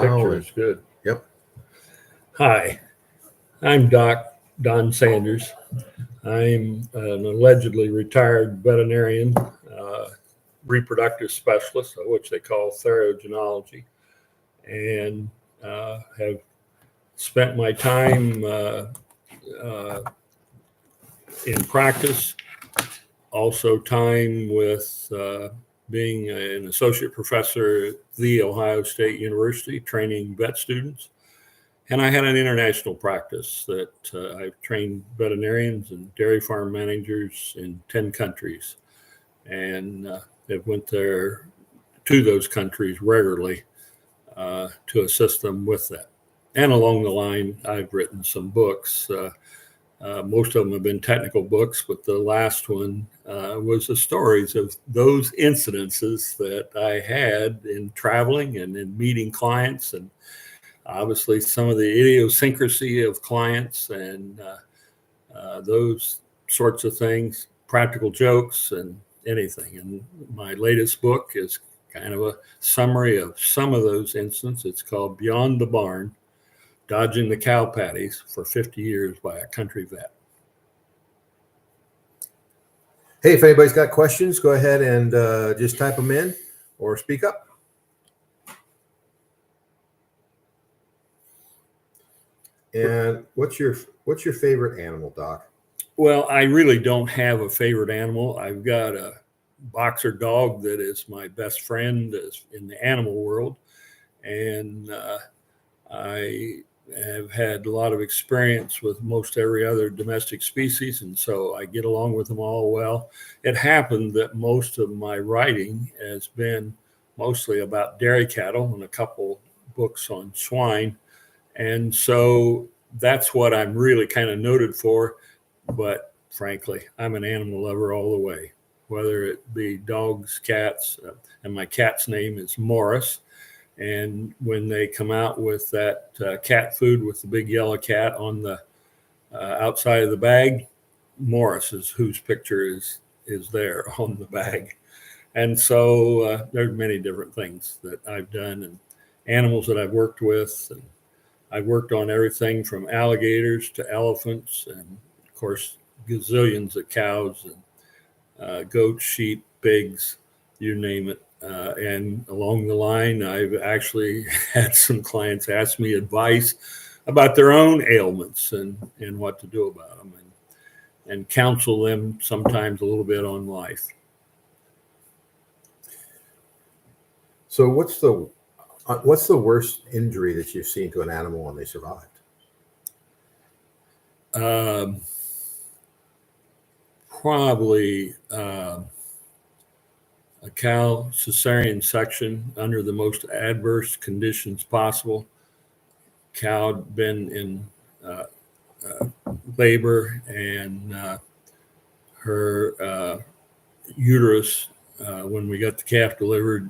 smile. Picture is good. Yep. Hi, I'm Don Sanders. I'm an allegedly retired veterinarian, reproductive specialist, which they call therogenology, and have spent my time in practice, also time with being an associate professor at The Ohio State University, training vet students. And I had an international practice that I've trained veterinarians and dairy farm managers in 10 countries, and have went there to those countries regularly to assist them with that. And along the line, I've written some books. Most of them have been technical books, but the last one was the stories of those incidences that I had in traveling and in meeting clients, and obviously some of the idiosyncrasy of clients and those sorts of things, practical jokes and anything. And my latest book is kind of a summary of some of those incidents. It's called Beyond the Barn, Dodging the Cow Patties for 50 Years by a Country Vet. Hey, if anybody's got questions, go ahead and just type them in or speak up. And what's your favorite animal, Doc? Well, I really don't have a favorite animal. I've got a boxer dog that is my best friend in the animal world, and I have had a lot of experience with most every other domestic species, and so I get along with them all well. It happened that most of my writing has been mostly about dairy cattle and a couple books on swine, and so that's what I'm really kind of noted for. But frankly, I'm an animal lover all the way, whether it be dogs, cats, and my cat's name is Morris. And when they come out with that cat food with the big yellow cat on the outside of the bag, Morris is whose picture is there on the bag. And so there's many different things that I've done and animals that I've worked with. And I've worked on everything from alligators to elephants and, of course, gazillions of cows and goats, sheep, pigs, you name it. And along the line, I've actually had some clients ask me advice about their own ailments and what to do about them, and counsel them sometimes a little bit on life. So what's the worst injury that you've seen to an animal when they survived? Probably a cow cesarean section under the most adverse conditions possible. Cow had been in labor, and her uterus, when we got the calf delivered,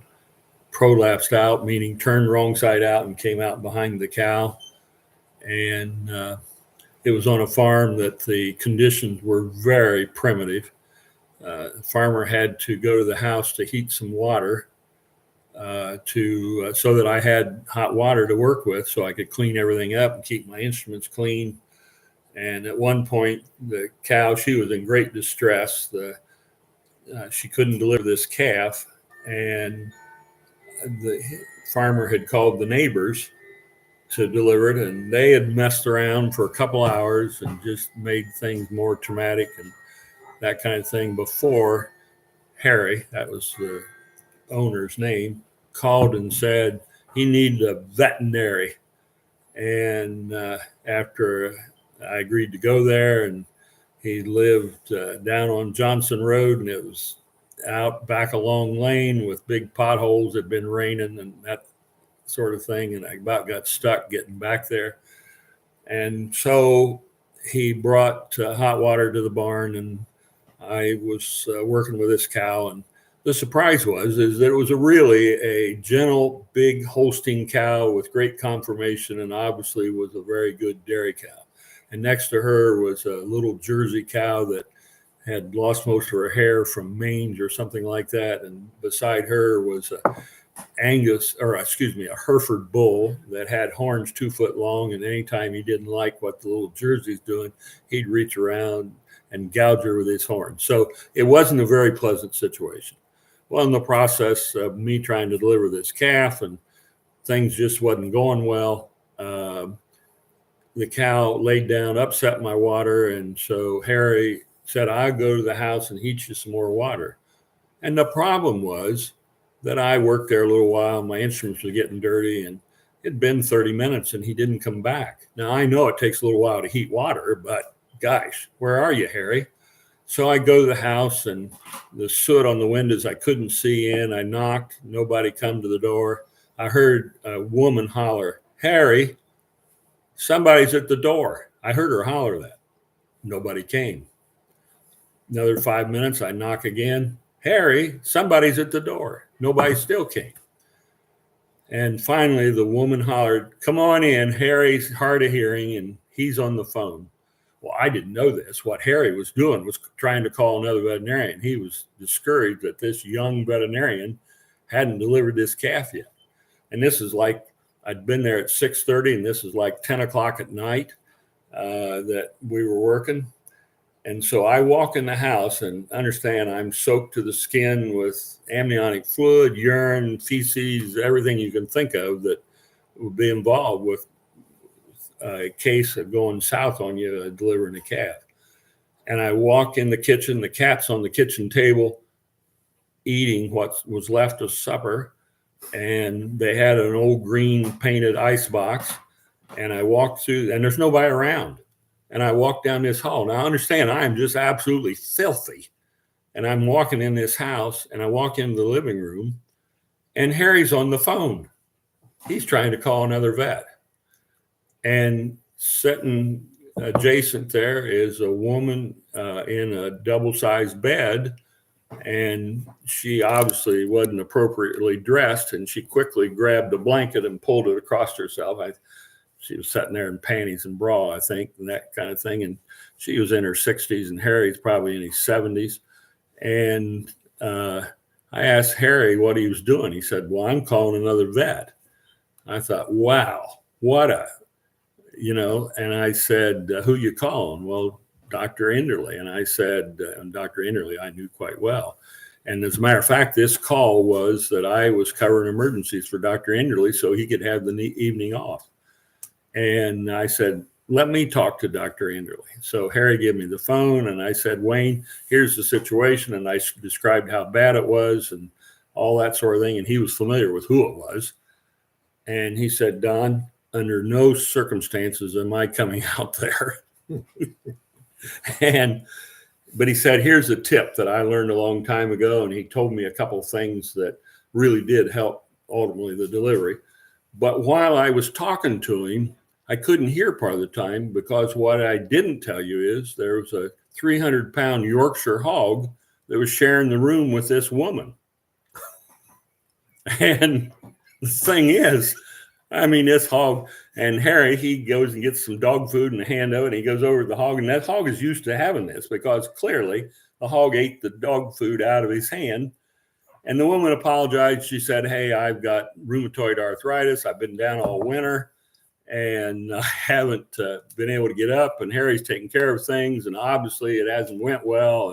prolapsed out, meaning turned wrong side out and came out behind the cow. And it was on a farm that the conditions were very primitive. The farmer had to go to the house to heat some water so that I had hot water to work with, so I could clean everything up and keep my instruments clean. And at one point, the cow, she was in great distress. She couldn't deliver this calf, and the farmer had called the neighbors to deliver it, and they had messed around for a couple hours and just made things more traumatic and that kind of thing before Harry, that was the owner's name, called and said he needed a veterinary. And after I agreed to go there, and he lived down on Johnson Road, and it was out back a long lane with big potholes. It had been raining and that sort of thing, and I about got stuck getting back there. And so he brought hot water to the barn, and I was working with this cow, and the surprise is that it was really a gentle, big Holstein cow with great conformation, and obviously was a very good dairy cow. And next to her was a little Jersey cow that had lost most of her hair from mange or something like that. And beside her was a a Hereford bull that had horns 2 foot long. And anytime he didn't like what the little Jersey's doing, he'd reach around and gouge her with his horns. So it wasn't a very pleasant situation. Well, in the process of me trying to deliver this calf and things just wasn't going well, the cow laid down, upset my water. And so Harry said, I'll go to the house and heat you some more water. And the problem was that I worked there a little while. My instruments were getting dirty, and it'd been 30 minutes and he didn't come back. Now, I know it takes a little while to heat water, but gosh, where are you, Harry? So I go to the house, and the soot on the windows I couldn't see in. I knocked, nobody come to the door. I heard a woman holler, Harry, somebody's at the door. I heard her holler that. Nobody came. Another 5 minutes, I knock again. Harry, somebody's at the door. Nobody still came. And finally, the woman hollered, come on in. Harry's hard of hearing, and he's on the phone. Well, I didn't know this. What Harry was doing was trying to call another veterinarian. He was discouraged that this young veterinarian hadn't delivered this calf yet. And this is like, I'd been there at 6:30, and this is like 10 o'clock at night that we were working. And so I walk in the house, and understand I'm soaked to the skin with amniotic fluid, urine, feces, everything you can think of that would be involved with a case of going south on you, delivering a calf. And I walk in the kitchen, the cat's on the kitchen table eating what was left of supper. And they had an old green painted ice box. And I walked through, and there's nobody around. And I walk down this hall. Now, I understand I am just absolutely filthy. And I'm walking in this house, and I walk into the living room, and Harry's on the phone. He's trying to call another vet. And sitting adjacent there is a woman in a double-sized bed, and she obviously wasn't appropriately dressed, and she quickly grabbed a blanket and pulled it across herself. She was sitting there in panties and bra, I think, and that kind of thing. And she was in her 60s, and Harry's probably in his 70s. And I asked Harry what he was doing. He said, well, I'm calling another vet. I thought, wow, what a, and I said, who you calling? Well, Dr. Enderly. And I said, Dr. Enderly, I knew quite well. And as a matter of fact, this call was that I was covering emergencies for Dr. Enderly so he could have the evening off. And I said, let me talk to Dr. Enderly. So Harry gave me the phone, and I said, Wayne, here's the situation. And I described how bad it was and all that sort of thing. And he was familiar with who it was. And he said, Don, under no circumstances am I coming out there. But he said, here's a tip that I learned a long time ago. And he told me a couple of things that really did help ultimately the delivery. But while I was talking to him, I couldn't hear part of the time, because what I didn't tell you is there was a 300-pound Yorkshire hog that was sharing the room with this woman. And the thing is, this hog, and Harry, he goes and gets some dog food in the hand of it, and he goes over to the hog, and that hog is used to having this, because clearly the hog ate the dog food out of his hand. And the woman apologized. She said, hey, I've got rheumatoid arthritis. I've been down all winter, and I haven't been able to get up, and Harry's taking care of things, and obviously it hasn't went well,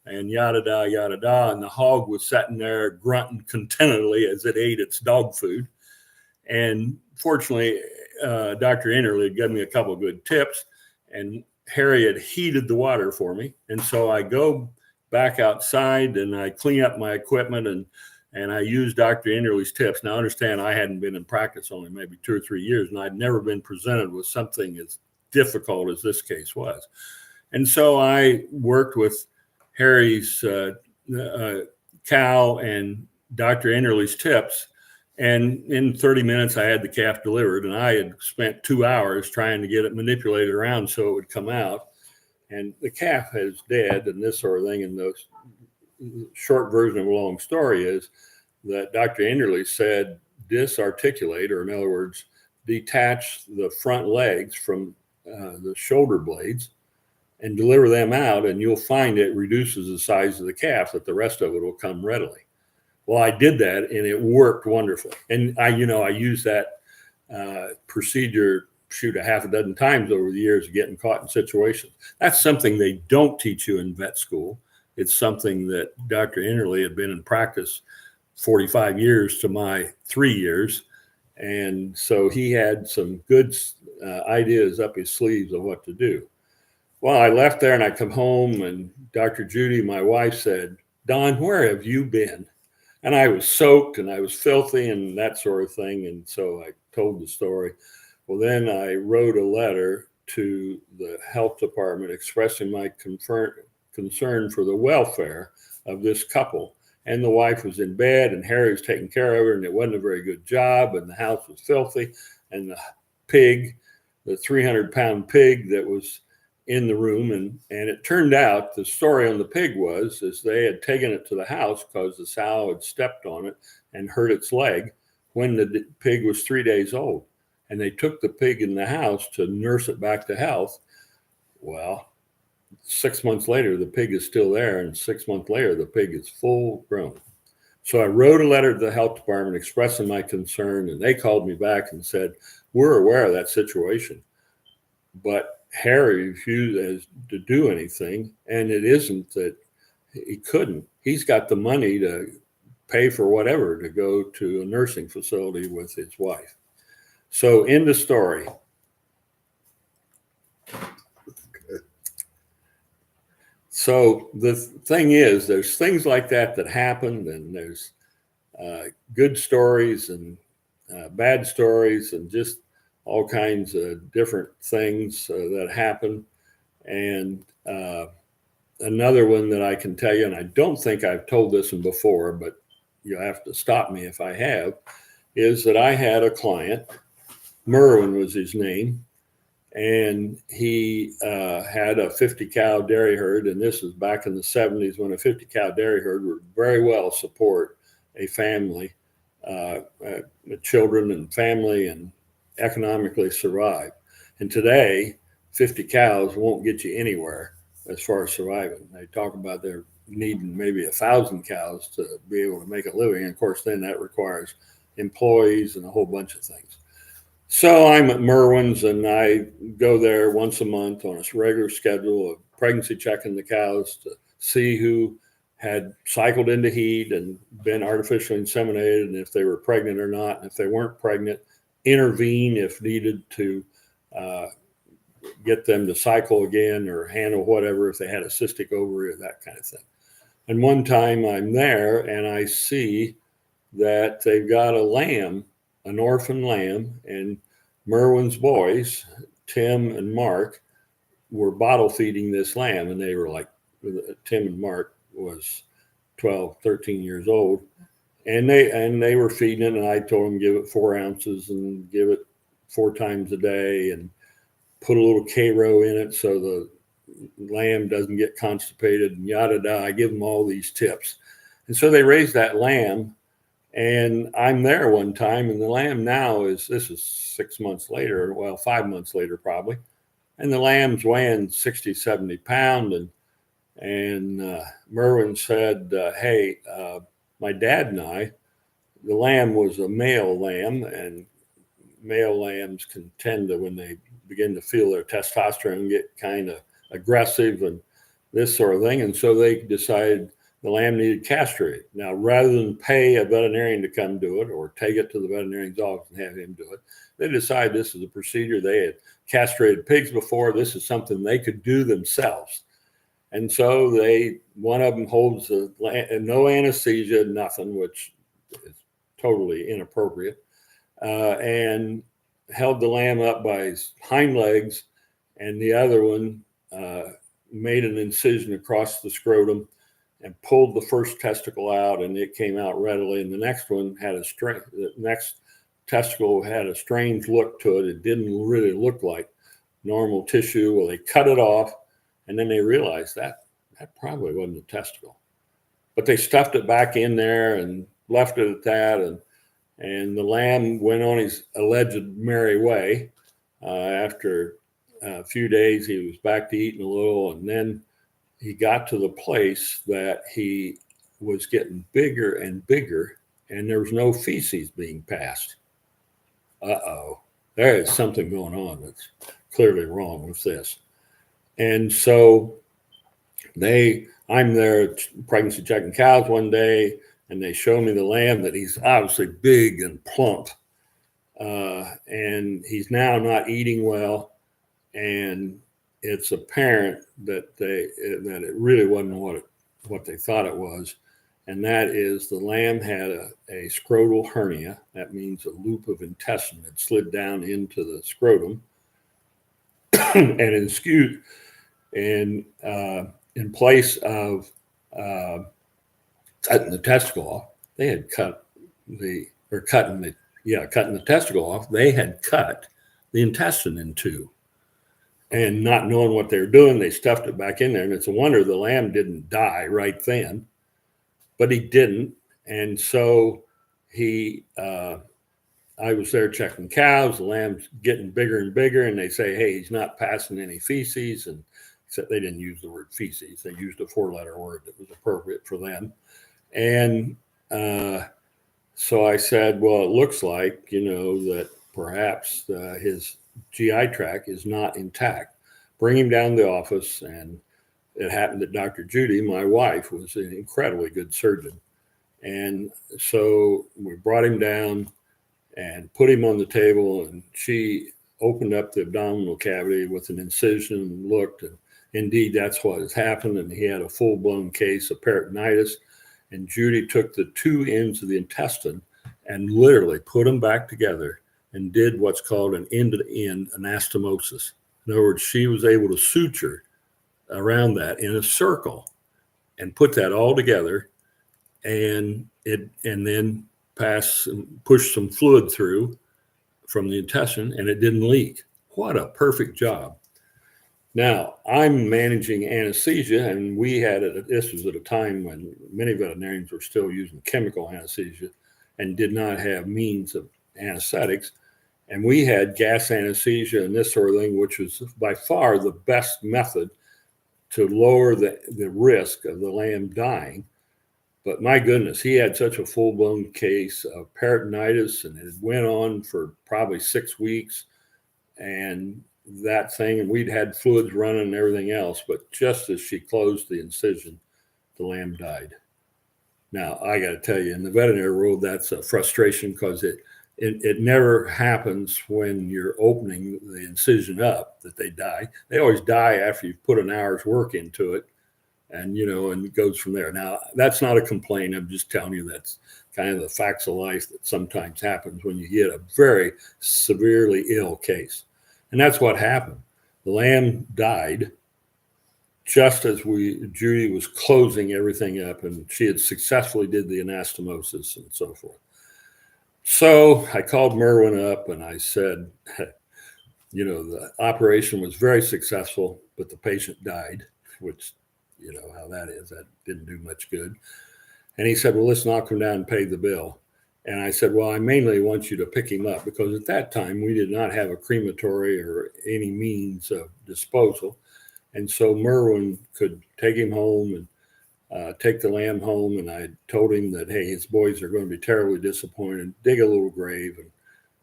and yada da, yada da. And the hog was sitting there grunting contentedly as it ate its dog food. And fortunately, Dr. Enderly gave me a couple of good tips, and Harry had heated the water for me. And so I go back outside, and I clean up my equipment, and I use Dr. Enderly's tips. Now, understand, I hadn't been in practice only maybe 2 or 3 years, and I'd never been presented with something as difficult as this case was. And so I worked with Harry's cow and Dr. Enderly's tips. And in 30 minutes, I had the calf delivered, and I had spent 2 hours trying to get it manipulated around so it would come out. And the calf is dead and this sort of thing. And the short version of a long story is that Dr. Enderly said, disarticulate, or in other words, detach the front legs from the shoulder blades and deliver them out, and you'll find it reduces the size of the calf, that the rest of it will come readily. Well, I did that and it worked wonderfully. And I used that procedure, shoot, a half a dozen times over the years of getting caught in situations. That's something they don't teach you in vet school. It's something that Dr. Innerly had been in practice 45 years to my 3 years. And so he had some good ideas up his sleeves of what to do. Well, I left there and I come home and Dr. Judy, my wife, said, "Don, where have you been?" And I was soaked and I was filthy and that sort of thing. And so I told the story. Well, then I wrote a letter to the health department expressing my concern for the welfare of this couple. And the wife was in bed and Harry was taking care of her and it wasn't a very good job and the house was filthy. And the pig, the 300-pound pig that was in the room, and it turned out the story on the pig was they had taken it to the house because the sow had stepped on it and hurt its leg when the pig was 3 days old. And they took the pig in the house to nurse it back to health. Well, 6 months later, the pig is still there, and 6 months later, the pig is full grown. So I wrote a letter to the health department expressing my concern, and they called me back and said, "We're aware of that situation, but Harry refused to do anything, and it isn't that he couldn't. He's got the money to pay for whatever to go to a nursing facility with his wife." So end of story. So the thing is, there's things like that happen, and there's good stories and bad stories and just all kinds of different things that happen. And another one that I can tell you, and I don't think I've told this one before, but you'll have to stop me if I have, is that I had a client, Merwin was his name, and he had a 50-cow dairy herd, and this was back in the 70s when a 50-cow dairy herd would very well support a family, children and family, and economically survive. And today, 50 cows won't get you anywhere as far as surviving. They talk about they're needing maybe 1,000 cows to be able to make a living. And of course, then that requires employees and a whole bunch of things. So I'm at Merwin's and I go there once a month on a regular schedule of pregnancy checking the cows to see who had cycled into heat and been artificially inseminated and if they were pregnant or not. And if they weren't pregnant, intervene if needed to get them to cycle again or handle whatever, if they had a cystic ovary or that kind of thing. And one time I'm there and I see that they've got a lamb, an orphan lamb, and Merwin's boys, Tim and Mark, were bottle feeding this lamb. And they were like, Tim and Mark was 12, 13 years old. And they were feeding it, and I told them give it 4 ounces and give it 4 times a day and put a little K-Row in it so the lamb doesn't get constipated and yada yada. I give them all these tips. And so they raised that lamb, and I'm there one time, and the lamb now this is 6 months later, well, 5 months later probably, and the lamb's weighing 60, 70 pounds, and Merwin said, hey, my dad and I, the lamb was a male lamb, and male lambs can tend to, when they begin to feel their testosterone, get kind of aggressive and this sort of thing. And so they decided the lamb needed castrated. Now, rather than pay a veterinarian to come do it or take it to the veterinarian's office and have him do it, they decided this is a procedure. They had castrated pigs before. This is something they could do themselves. And so one of them holds no anesthesia, nothing, which is totally inappropriate, and held the lamb up by his hind legs, and the other one made an incision across the scrotum and pulled the first testicle out, and it came out readily. And the next one the next testicle had a strange look to it. It didn't really look like normal tissue. Well, they cut it off, and then they realized that probably wasn't a testicle. But they stuffed it back in there and left it at that, and the lamb went on his alleged merry way. After a few days, he was back to eating a little, and then he got to the place that he was getting bigger and bigger, and there was no feces being passed. There is something going on that's clearly wrong with this. And so I'm there pregnancy checking cows one day, and they show me the lamb that he's obviously big and plump. And he's now not eating well. And it's apparent that it really wasn't what they thought it was. And that is the lamb had a scrotal hernia. That means a loop of intestine that slid down into the scrotum and skewed. And in place of cutting the testicle off, they had cutting the testicle off. They had cut the intestine in two. And not knowing what they were doing, they stuffed it back in there. And it's a wonder the lamb didn't die right then, but he didn't. And so I was there checking cows. The lamb's getting bigger and bigger, and they say, hey, he's not passing any feces. And except they didn't use the word feces. They used a 4-letter word that was appropriate for them. And so I said, well, it looks like, that perhaps his GI tract is not intact. Bring him down to the office. And it happened that Dr. Judy, my wife, was an incredibly good surgeon. And so we brought him down and put him on the table, and she opened up the abdominal cavity with an incision and looked, and indeed that's what has happened. And he had a full-blown case of peritonitis. And Judy took the two ends of the intestine and literally put them back together and did what's called an end-to-end anastomosis. In other words, she was able to suture around that in a circle and put that all together, and then push some fluid through from the intestine, and it didn't leak. What a perfect job. Now, I'm managing anesthesia, and this was at a time when many veterinarians were still using chemical anesthesia and did not have means of anesthetics. And we had gas anesthesia and this sort of thing, which was by far the best method to lower the risk of the lamb dying. But my goodness, he had such a full-blown case of peritonitis, and it went on for probably 6 weeks. And we'd had fluids running and everything else, but just as she closed the incision, the lamb died. Now, I got to tell you, in the veterinary world, that's a frustration, because it never happens when you're opening the incision up that they die. They always die after you've put an hour's work into it, and it goes from there. Now, that's not a complaint. I'm just telling you that's kind of the facts of life that sometimes happens when you get a very severely ill case. And that's what happened. The lamb died just as Judy was closing everything up, and she had successfully did the anastomosis and so forth. So I called Merwin up and I said, the operation was very successful, but the patient died, which, how that is. That didn't do much good. And he said, well, let's knock him down and pay the bill. And I said, well, I mainly want you to pick him up, because at that time we did not have a crematory or any means of disposal. And so Merwin could take him home and take the lamb home. And I told him that, hey, his boys are going to be terribly disappointed. Dig a little grave, and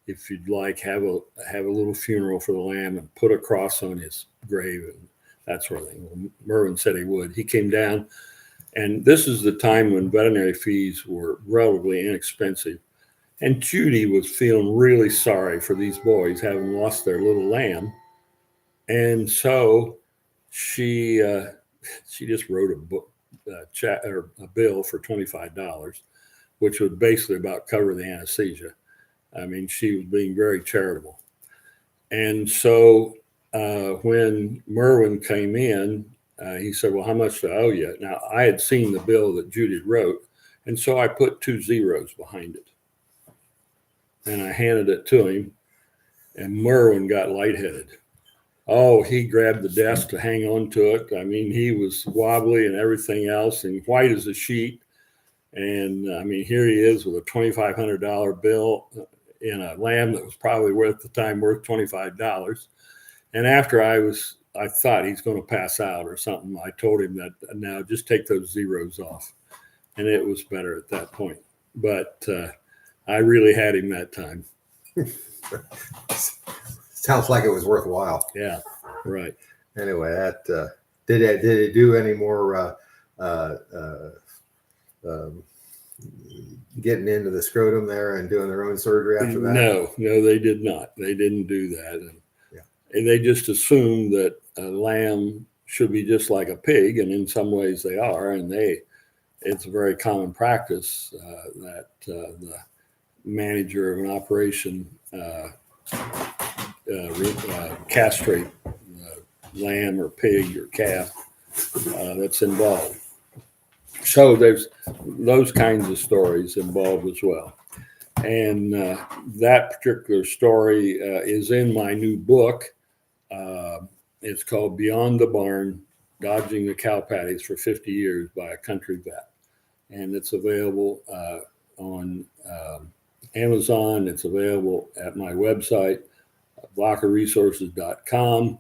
if you'd like, have a little funeral for the lamb and put a cross on his grave and that sort of thing. Well, Merwin said he would. He came down. And this is the time when veterinary fees were relatively inexpensive. And Judy was feeling really sorry for these boys having lost their little lamb. And so she just wrote a bill for $25, which would basically about cover the anesthesia. I mean, she was being very charitable. And so when Merwin came in, he said, well, how much do I owe you? Now, I had seen the bill that Judy wrote, and so I put 2 zeros behind it. And I handed it to him, and Merwin got lightheaded. Oh, he grabbed the desk to hang on to it. I mean, he was wobbly and everything else, and white as a sheet. And, I mean, here he is with a $2,500 bill in a lamb that was probably worth $25. And after I thought he's going to pass out or something, I told him that now just take those zeros off. and it was better at that point. But I really had him that time. Sounds like it was worthwhile. Yeah, right. Anyway, that did it do any more getting into the scrotum there and doing their own surgery after that? No, they did not. They didn't do that. And they just assumed that a lamb should be just like a pig, and in some ways they are. And it's a very common practice that the manager of an operation castrate lamb or pig or calf that's involved. So there's those kinds of stories involved as well. And that particular story is in my new book. It's called Beyond the Barn, Dodging the Cow Patties for 50 Years by a Country Vet. And it's available on Amazon. It's available at my website, blockerresources.com.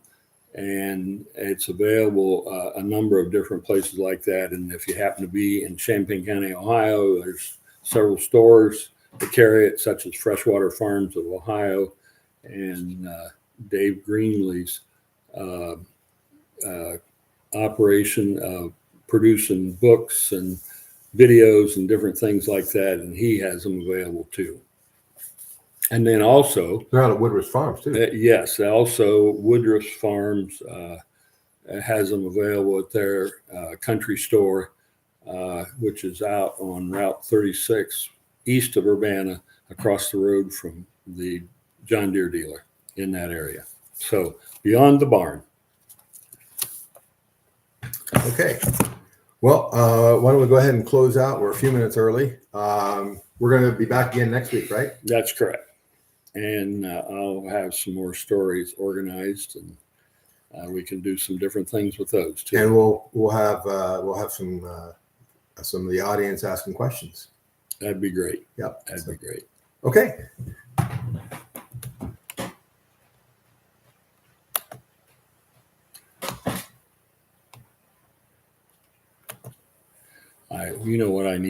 And it's available a number of different places like that. And if you happen to be in Champaign County, Ohio, there's several stores that carry it, such as Freshwater Farms of Ohio and Dave Greenlee's operation of producing books and videos and different things like that. And he has them available too. And then also, they're out of Woodruff's Farms too. Yes, also Woodruff's Farms has them available at their country store, which is out on Route 36 east of Urbana, across the road from the John Deere dealer in that area. So Beyond the Barn. Okay. Well, why don't we go ahead and close out? We're a few minutes early. We're going to be back again next week, right? That's correct. And I'll have some more stories organized, and we can do some different things with those too. And we'll have some of the audience asking questions. That'd be great. Yep, that'd be great. Okay. You know what I need.